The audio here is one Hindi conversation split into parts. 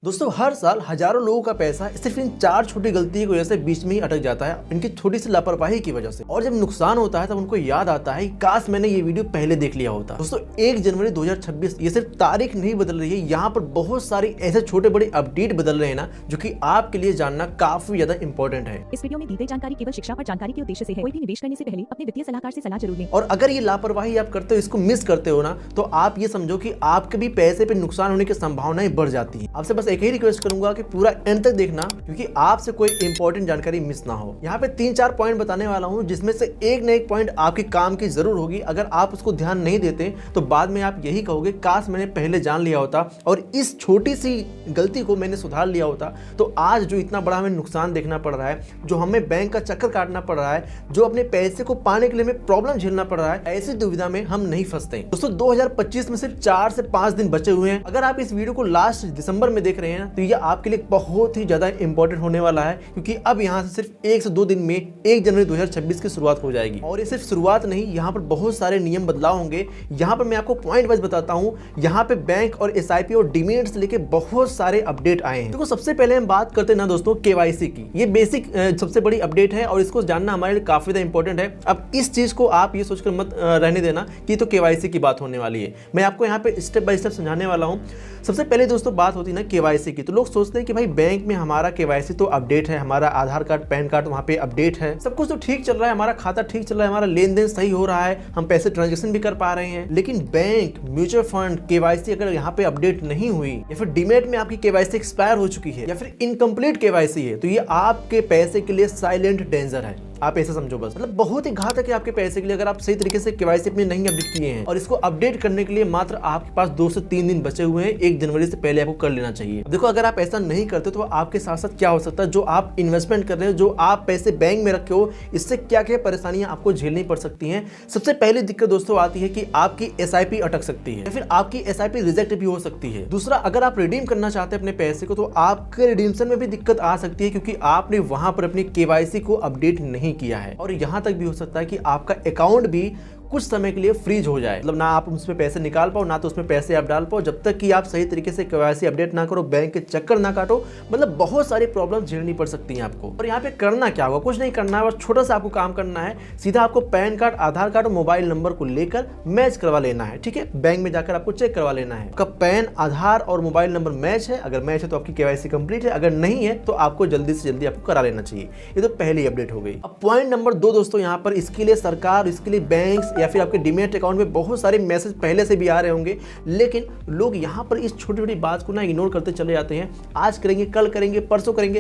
दोस्तों हर साल हजारों लोगों का पैसा सिर्फ इन चार छोटी गलती की वजह से बीच में ही अटक जाता है, इनकी छोटी सी लापरवाही की वजह से। और जब नुकसान होता है तब उनको याद आता है काश मैंने ये वीडियो पहले देख लिया होता। दोस्तों 1 जनवरी 2026 ये सिर्फ तारीख नहीं बदल रही है, यहाँ पर बहुत सारी ऐसे छोटे बड़े अपडेट बदल रहे हैं ना, जो कि आपके लिए जानना काफी ज्यादा इंपॉर्टेंट है। इस वीडियो में दी गई जानकारी केवल शिक्षा और जानकारी के उद्देश्य से है। कोई भी निवेश करने से पहले अपने वित्तीय सलाहकार से सलाह जरूर लें। और अगर ये लापरवाही आप करते हो, इसको मिस करते हो ना, तो आप ये समझो कि आपके भी पैसे पे नुकसान होने की संभावनाएं बढ़ जाती है। आपसे बस एक ही रिक्वेस्ट करूंगा कि पूरा एंड तक देखना, क्योंकि आपसे कोई इंपॉर्टेंट जानकारी मिस ना हो। यहाँ पे 3-4 पॉइंट बताने वाला हूँ, जिसमें से एक न एक पॉइंट आपके काम की जरूर होगी। अगर आप उसको ध्यान नहीं देते तो बाद में आप यही कहोगे काश मैंने पहले जान लिया होता और इस छोटी सी गलती को मैंने सुधार लिया होता, तो आज जो इतना बड़ा हमें नुकसान देखना पड़ रहा है, जो हमें बैंक का चक्कर काटना पड़ रहा है, जो अपने पैसे को पाने के लिए हमें प्रॉब्लम झेलना पड़ रहा है, ऐसी दुविधा में हम नहीं फंसते। दोस्तों 2025 में सिर्फ 4 से 5 दिन बचे हुए हैं। अगर आप इस वीडियो को लास्ट दिसंबर में देख रहे हैं तो ये आपके लिए बहुत ही ज्यादा इंपॉर्टेंट होने वाला है, क्योंकि अब यहाँ से सिर्फ 1 से 2 दिन में 1 जनवरी 2026 की शुरुआत हो जाएगी। और ये सिर्फ शुरुआत नहीं, यहाँ पर बहुत सारे नियम बदलाव होंगे। यहाँ पर मैं आपको पॉइंट वाइज बताता हूँ। यहाँ पे बैंक और एसआईपी और डीमेट से लेके बहुत सारे अपडेट आए हैं। देखो सबसे पहले हम बात करते हैं ना दोस्तों केवाईसी की। ये बेसिक सबसे बड़ी अपडेट है और इसको जानना हमारे लिए काफी ज्यादा इंपॉर्टेंट है। अब इस चीज को आप ये सोचकर मत रहने देना कि तो केवाईसी की बात होने वाली है। मैं आपको यहाँ पे स्टेप बाय स्टेप समझाने वाला हूँ। सबसे पहले दोस्तों बात होती है ना केवाईसी की, तो लोग सोचते हैं कि भाई बैंक में हमारा केवाईसी तो अपडेट है, हमारा आधार कार्ड पैन कार्ड वहाँ पे अपडेट है, सब कुछ तो ठीक चल रहा है, हमारा खाता ठीक चल रहा है, हमारा लेन देन सही हो रहा है, हम पैसे ट्रांजेक्शन भी कर पा रहे हैं। लेकिन बैंक, म्यूचुअल फंड केवाईसी अगर यहाँ पे अपडेट नहीं हुई, या फिर डीमेट में आपकी केवाईसी एक्सपायर हो चुकी है, या फिर इनकम्प्लीट केवाईसी है, तो ये आपके पैसे के लिए साइलेंट डेंजर है। आप ऐसा समझो बस, मतलब बहुत ही घातक है आपके पैसे के लिए अगर आप सही तरीके से केवाईसी अपने नहीं अपडेट किए हैं। और इसको अपडेट करने के लिए मात्र आपके पास 2 से 3 दिन बचे हुए हैं। 1 जनवरी से पहले आपको कर लेना चाहिए। देखो अगर आप ऐसा नहीं करते तो आपके साथ साथ क्या हो सकता है, जो आप इन्वेस्टमेंट कर रहे हो, जो आप पैसे बैंक में रखे हो, इससे क्या क्या परेशानियां आपको झेलनी पड़ सकती हैं। सबसे पहली दिक्कत दोस्तों आती है कि आपकी एसआईपी अटक सकती है, या फिर आपकी एसआईपी रिजेक्ट भी हो सकती है। दूसरा, अगर आप रिडीम करना चाहते हैं अपने पैसे को, तो आपके रिडीम्शन में भी दिक्कत आ सकती है, क्योंकि आपने वहां पर अपनी केवाईसी को अपडेट नहीं किया है। और यहां तक भी हो सकता है कि आपका अकाउंट भी कुछ समय के लिए फ्रीज हो जाए, मतलब ना आप उसमें पैसे निकाल पाओ, ना तो उसमें पैसे आप डाल पाओ, जब तक कि आप सही तरीके से केवाईसी अपडेट ना करो, बैंक के चक्कर ना काटो। मतलब बहुत सारी प्रॉब्लम झेलनी पड़ सकती हैं आपको। और यहाँ पे करना क्या होगा, कुछ नहीं करना है, बस छोटा सा आपको काम करना है। सीधा आपको पैन कार्ड, आधार कार्ड और मोबाइल नंबर को लेकर मैच करवा लेना है। ठीक है, बैंक में जाकर आपको चेक करवा लेना है आपका पैन, आधार और मोबाइल नंबर मैच है। अगर मैच है तो आपकी केवाईसी कंप्लीट है, अगर नहीं है तो आपको जल्दी से जल्दी आपको करा लेना चाहिए। ये तो पहली अपडेट हो गई। अब पॉइंट नंबर 2 दोस्तों, यहाँ पर इसके लिए सरकार, इसके लिए बैंक या फिर आपके डीमेट अकाउंट में बहुत सारे मैसेज पहले से भी आ रहे होंगे, लेकिन लोग यहाँ पर इस छोटी छोटी बात को ना इग्नोर करते चले जाते हैं। आज करेंगे, कल करेंगे, परसों करेंगे।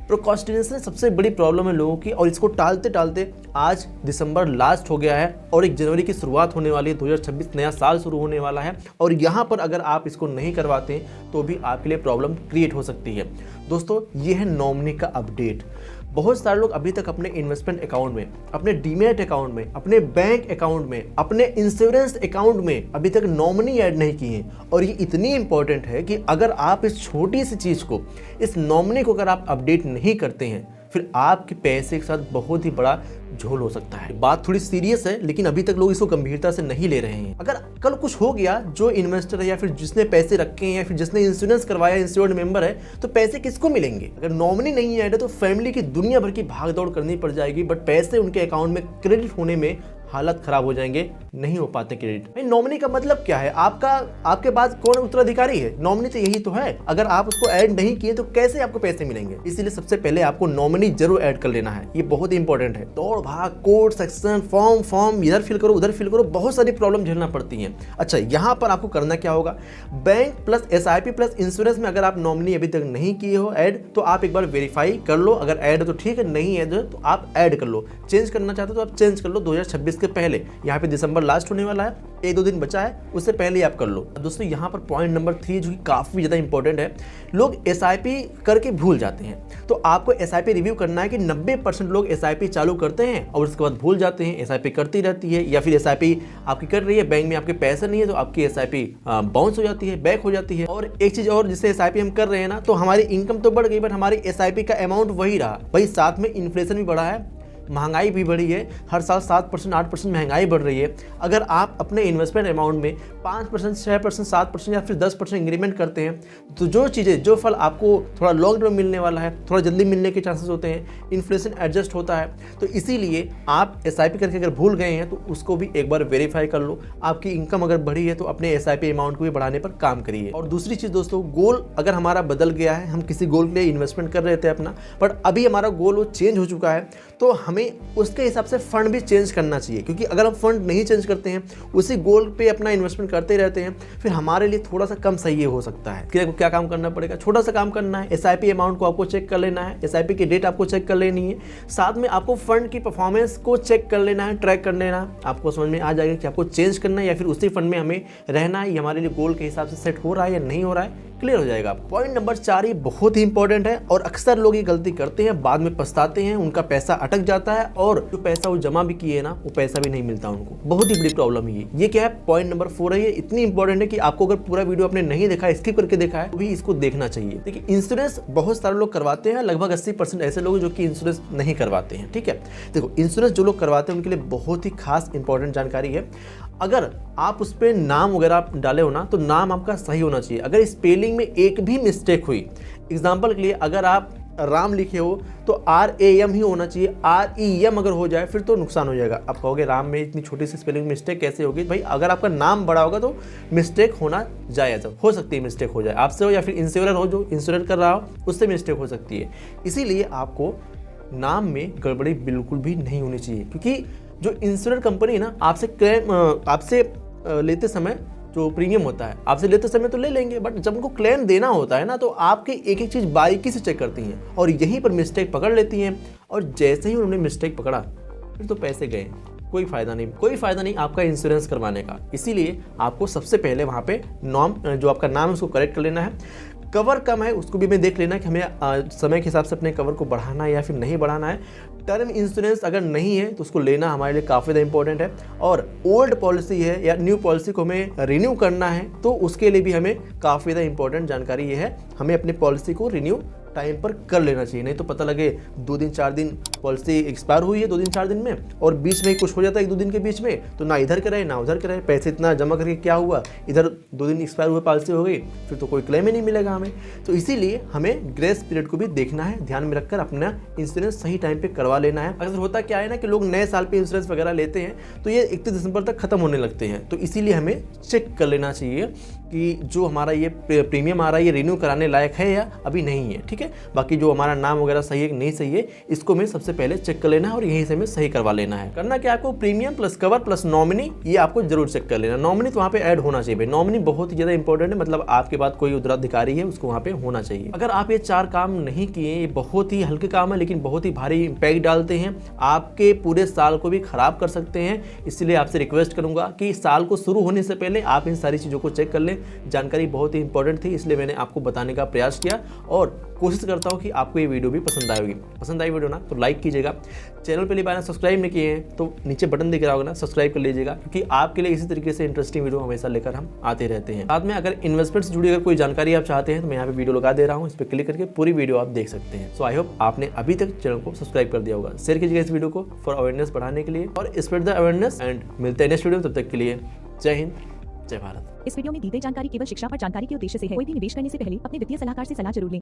प्रोक्रास्टिनेशन सबसे बड़ी प्रॉब्लम है लोगों की, और इसको टालते टालते आज दिसंबर लास्ट हो गया है और 1 जनवरी की शुरुआत होने वाली है। 2026 नया साल शुरू होने वाला है, और यहाँ पर अगर आप इसको नहीं करवाते तो भी आपके लिए प्रॉब्लम क्रिएट हो सकती है। दोस्तों ये है नॉमिनी का अपडेट। बहुत सारे लोग अभी तक अपने इन्वेस्टमेंट अकाउंट में, अपने डीमेट अकाउंट में, अपने बैंक अकाउंट में, अपने इंश्योरेंस अकाउंट में अभी तक नॉमिनी ऐड नहीं किए हैं। और ये इतनी इंपॉर्टेंट है कि अगर आप इस छोटी सी चीज़ को, इस नॉमिनी को अगर आप अपडेट नहीं करते हैं, फिर आपके पैसे के साथ बहुत ही बड़ा झोल हो सकता है। बात थोड़ी सीरियस है, लेकिन अभी तक लोग इसको गंभीरता से नहीं ले रहे हैं। अगर कल कुछ हो गया, जो इन्वेस्टर है या फिर जिसने पैसे रखे हैं या फिर जिसने इंश्योरेंस करवाया, इंश्योर्ड मेंबर है, तो पैसे किसको मिलेंगे? अगर नॉमिनी नहीं ऐड है तो फैमिली की दुनिया भर की भागदौड़ करनी पड़ जाएगी, बट पैसे उनके अकाउंट में क्रेडिट होने में हालत खराब हो जाएंगे, नहीं हो पाते क्रेडिट। भाई नॉमिनी का मतलब क्या है? आपके पास कौन उत्तराधिकारी है? नॉमिनी तो यही तो है। अगर आप उसको ऐड नहीं किए तो कैसे आपको पैसे मिलेंगे? इसीलिए सबसे पहले आपको नॉमिनी जरूर ऐड कर लेना है, ये बहुत ही इंपॉर्टेंट है। दौड़ भाग, कोड सेक्शन, फॉर्म इधर फिल करो, उधर फिल करो, बहुत सारी प्रॉब्लम झेलना पड़ती है। अच्छा, यहाँ पर आपको करना क्या होगा, bank plus SIP plus insurance में अगर आप नॉमिनी अभी तक नहीं किए हो ऐड, तो आप एक बार वेरीफाई कर लो। अगर ऐड है तो ठीक है, नहीं है तो आप ऐड कर लो। चेंज करना चाहते हो तो आप चेंज कर लो 2026 के पहले। यहाँ पे दिसंबर लास्ट होने वाला है, 1-2 दिन बचा है, उससे पहले आप कर लो। दोस्तों यहाँ पर पॉइंट नंबर 3 जो कि काफी ज्यादा इंपॉर्टेंट है, लोग एसआईपी करके भूल जाते हैं। तो आपको एसआईपी रिव्यू करना है कि 90% लोग एसआईपी चालू करते हैं और उसके बाद भूल जाते हैं, एसआईपी करती रहती है, या फिर एसआईपी आपकी कर रही है, बैंक में आपके पैसे नहीं है तो आपकी एसआईपी बाउंस हो जाती है, बैक हो जाती है। और एक चीज और, जिससे एसआईपी हम कर रहे हैं ना, तो हमारी इनकम तो बढ़ गई बट हमारी एसआईपी का अमाउंट वही रहा। भाई साथ में इन्फ्लेशन भी बढ़ा है, महंगाई भी बढ़ी है, हर साल 7% 8% महंगाई बढ़ रही है। अगर आप अपने इन्वेस्टमेंट अमाउंट में 5% 6% 7% या फिर 10% इंक्रीमेंट करते हैं तो जो चीज़ें जो फल आपको थोड़ा लॉन्ग टर्म मिलने वाला है, थोड़ा जल्दी मिलने के चांसेस होते हैं, इन्फ्लेशन एडजस्ट होता है। तो इसीलिए आप SIP करके अगर भूल गए हैं तो उसको भी एक बार वेरीफाई कर लो। आपकी इनकम अगर बढ़ी है तो अपने SIP अमाउंट को भी बढ़ाने पर काम करिए। और दूसरी चीज़ दोस्तों, गोल अगर हमारा बदल गया है, हम किसी गोल के लिए इन्वेस्टमेंट कर रहे थे अपना, बट अभी हमारा गोल वो चेंज हो चुका है, तो हमें उसके हिसाब से फंड भी चेंज करना चाहिए। क्योंकि अगर हम फंड नहीं चेंज करते हैं, उसी गोल पे अपना इन्वेस्टमेंट करते रहते हैं, फिर हमारे लिए थोड़ा सा कम सही हो सकता है। क्या काम करना पड़ेगा, छोटा सा काम करना है, SIP अमाउंट को आपको चेक कर लेना है, SIP की डेट आपको चेक कर लेनी है, साथ में आपको फंड की परफॉर्मेंस को चेक कर लेना है, ट्रैक कर लेना है। आपको समझ में आ जाएगा कि आपको चेंज करना है या फिर उसी फंड में हमें रहना है, ये हमारे लिए गोल के हिसाब से सेट हो रहा है या नहीं हो रहा है, क्लियर हो जाएगा। पॉइंट नंबर 4 ये बहुत ही इंपॉर्टेंट है और अक्सर लोग ये गलती करते हैं, बाद में पछताते हैं, उनका पैसा अटक जाता है और जो पैसा वो जमा भी किए ना वो पैसा भी नहीं मिलता उनको। बहुत ही बड़ी प्रॉब्लम है ये क्या है, पॉइंट नंबर 4 है। ये इतनी इंपॉर्टेंट है कि आपको अगर पूरा वीडियो आपने नहीं देखा है, स्किप करके देखा है, तो भी इसको देखना चाहिए। देखिए, इंश्योरेंस बहुत सारे लोग करवाते हैं, लगभग 80% ऐसे लोग जो कि इंश्योरेंस नहीं करवाते हैं। ठीक है, देखो, इंश्योरेंस जो लोग करवाते हैं उनके लिए बहुत ही खास इंपॉर्टेंट जानकारी है। अगर आप उस पर नाम वगैरह आप डाले हो ना, तो नाम आपका सही होना चाहिए। अगर स्पेलिंग में एक भी मिस्टेक हुई, एग्जाम्पल के लिए अगर आप राम लिखे हो तो RAM ही होना चाहिए, REM अगर हो जाए फिर तो नुकसान हो जाएगा। आप कहोगे राम में इतनी छोटी सी स्पेलिंग मिस्टेक कैसे होगी? भाई, अगर आपका नाम बड़ा होगा तो मिस्टेक होना जायज़ हो सकती है, मिस्टेक हो जाए आपसे हो या फिर इंश्योरर हो जो इंश्योर कर रहा हो उससे मिस्टेक हो सकती है। इसीलिए आपको नाम में गड़बड़ी बिल्कुल भी नहीं होनी चाहिए, क्योंकि जो इंश्योरेंस कंपनी है ना, आपसे लेते समय जो प्रीमियम होता है, आपसे लेते समय तो ले लेंगे, बट जब उनको क्लेम देना होता है ना, तो आपकी एक एक चीज़ बारीकी से चेक करती हैं और यहीं पर मिस्टेक पकड़ लेती हैं। और जैसे ही उन्होंने मिस्टेक पकड़ा फिर तो पैसे गए, कोई फ़ायदा नहीं आपका इंश्योरेंस करवाने का। इसीलिए आपको सबसे पहले वहाँ पे जो आपका नाम है उसको करेक्ट कर लेना है। कवर कम है उसको भी हमें देख लेना कि हमें समय के हिसाब से अपने कवर को बढ़ाना है या फिर नहीं बढ़ाना है। टर्म इंश्योरेंस अगर नहीं है तो उसको लेना हमारे लिए काफ़ी ज़्यादा इंपॉर्टेंट है। और ओल्ड पॉलिसी है या न्यू पॉलिसी को हमें रिन्यू करना है तो उसके लिए भी हमें काफ़ी ज़्यादा इंपॉर्टेंट जानकारी ये है, हमें अपनी पॉलिसी को रिन्यू टाइम पर कर लेना चाहिए। नहीं तो पता लगे 2 दिन 4 दिन पॉलिसी एक्सपायर हुई है 2 दिन 4 दिन में, और बीच में कुछ हो जाता है 1-2 दिन के बीच में, तो ना इधर के रहे ना उधर के रहे, पैसे इतना जमा करके क्या हुआ, इधर 2 दिन एक्सपायर हुए पॉलिसी हो गई, फिर तो कोई क्लेम ही नहीं मिलेगा हमें। तो इसीलिए हमें ग्रेस पीरियड को भी देखना है, ध्यान में रखकर अपना इंश्योरेंस सही टाइम पर करवा लेना है। अक्सर होता क्या है ना कि लोग नए साल पर इंश्योरेंस वगैरह लेते हैं तो ये 31 दिसंबर तक खत्म होने लगते हैं। तो इसीलिए हमें चेक कर लेना चाहिए कि जो हमारा ये प्रीमियम आ रहा है ये रिन्यू कराने लायक है या अभी नहीं है। ठीक है, बाकी जो हमारा नाम वगैरह सही है कि नहीं सही है, इसको हमें सबसे पहले चेक कर लेना है और यहीं से हमें सही करवा लेना है। करना क्या, आपको premium plus cover plus nominee, ये आपको जरूर चेक कर लेना। नॉमिनी तो वहाँ पे ऐड होना चाहिए भाई, नॉमिनी बहुत ही ज़्यादा इंपॉर्टेंट है, मतलब आपके बाद कोई उत्तराधिकारी है उसको वहाँ पे होना चाहिए। अगर आप ये 4 काम नहीं किए, ये बहुत ही हल्के काम है लेकिन बहुत ही भारी इम्पैक्ट डालते हैं, आपके पूरे साल को भी खराब कर सकते हैं। इसलिए आपसे रिक्वेस्ट करूंगा कि साल को शुरू होने से पहले आप इन सारी चीज़ों को चेक कर लें। जानकारी बहुत ही इंपॉर्टेंट थी इसलिए मैंने आपको बताने का प्रयास किया और कोशिश करता हूँ कि आपको ये वीडियो भी पसंद आएगी। पसंद आई वीडियो ना तो लाइक कीजिएगा, चैनल पे बार सब्सक्राइब नहीं किए हैं तो नीचे बटन दिख रहा होगा ना, सब्सक्राइब कर लीजिएगा, क्योंकि आपके लिए इसी तरीके से इंटरेस्टिंग वीडियो हमेशा लेकर हम आते रहते हैं। साथ में अगर इन्वेस्टमेंट से जुड़ी अगर कोई जानकारी आप चाहते हैं तो मैं यहाँ पे वीडियो लगा दे रहा हूँ, इस पर क्लिक करके पूरी वीडियो आप देख सकते हैं। सो आई होप आपने अभी तक चैनल को सब्सक्राइब कर दिया होगा। शेयर कीजिएगा इस वीडियो को फॉर अवेयरनेस बढ़ाने के लिए और स्प्रेड द अवेयरनेस। एंड मिलते हैं नेक्स्ट वीडियो, तब तक के लिए जय हिंद, जय भारत। इस वीडियो में दी गई जानकारी केवल शिक्षा और जानकारी के उद्देश्य से है। कोई भी निवेश करने से पहले अपने वित्तीय सलाहकार से सलाह जरूर लें।